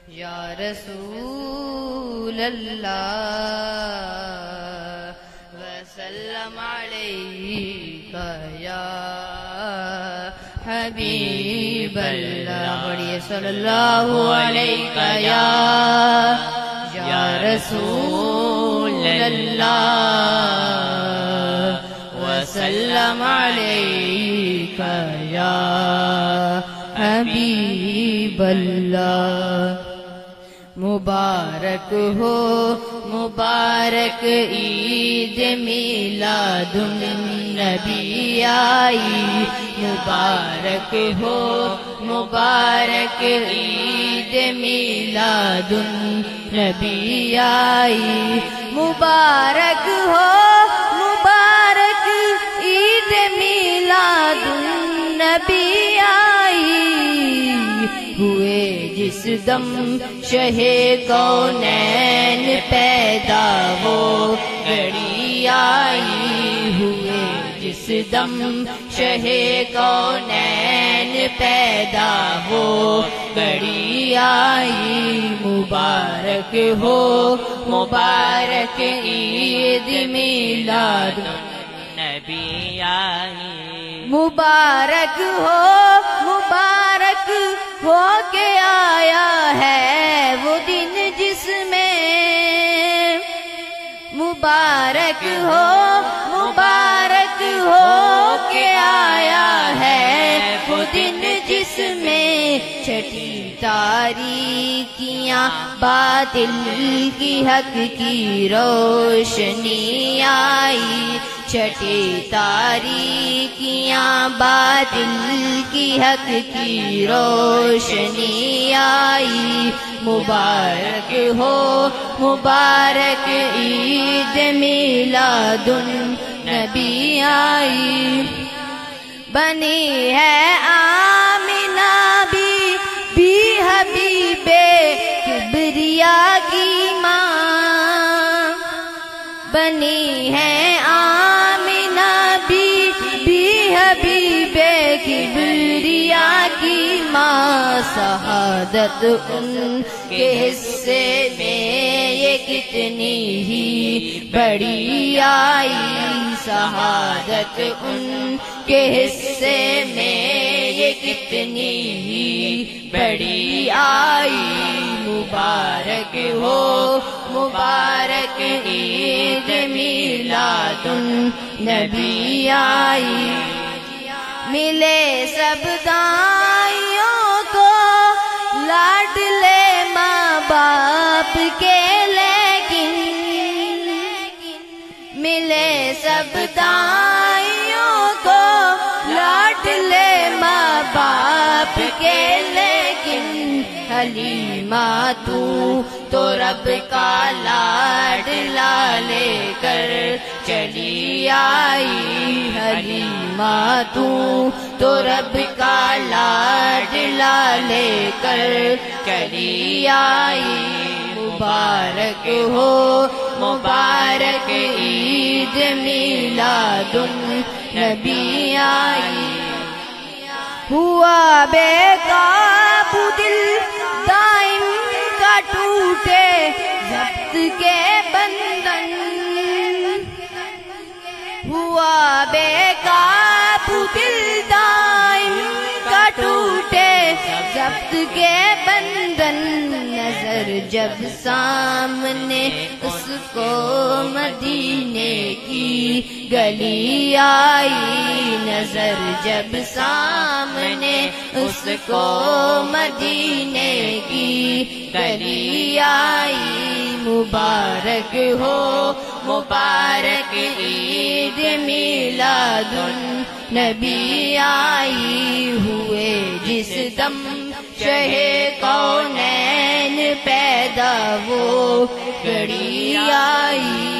یا رسول اللہ وسلم علیک یا حبیب اللہ بڑھئے صلی اللہ علیک یا رسول اللہ وسلم علیک یا حبیب اللہ مبارک ہو مبارک عید میلاد النبی آئی مبارک ہو مبارک عید میلاد النبی آئی مبارک ہو مبارک عید میلاد النبی آئی ہوئے جس دم شہ کونین پیدا وہ گھڑی آئی ہوئے جس دم شہ کونین پیدا وہ گھڑی آئی مبارک ہو مبارک عید میلاد النبی آئی مبارک ہو مبارک ہو کے آیا ہے وہ دن جس میں مبارک ہو مبارک ہو کے آیا ہے وہ دن جس میں چھٹی تاریکیاں باطل کی حق کی روشنی آئی چھٹی تاریکیاں باطل کی حق کی روشنی آئی مبارک ہو مبارک عید میلاد النبی آئی بنی ہے آمنہ بھی حبیب کبریا کی ماں بنی ہے آمنہ بھی حبیب کبریا کی ماں شہادت ان کے حصے میں یہ کتنی ہی بڑی آئی شہادت ان کے حصے میں یہ کتنی ہی بڑی آئی مبارک ہو مبارک عید میلاد النبی آئی ملے سب دائیوں کو لاڈلے ماں باپ کے لیکن ملے سب دائیوں کو لاڈلے ماں باپ کے لیکن حلیمہ تو رب کا لاڈلا لے کر چلی آئی حلیمہ تو رب کا لاڈلا لے کر چلی آئی مبارک ہو مبارک عید میلاد النبی آئی ہوا بے قابو دل دائم کا ٹوٹے ضبط کے بندھن ہوا بے قابو دل دائم کا ٹوٹے ضبط کے بندھن نظر جب سامنے اس کو مدینے کی گلی آئی نظر جب سامنے اس کو مدینے کی گلی آئی مبارک ہو مبارک عید میلاد النبی آئی ہوئے جس دم شہ کونین پیدا وہ گھڑی آئی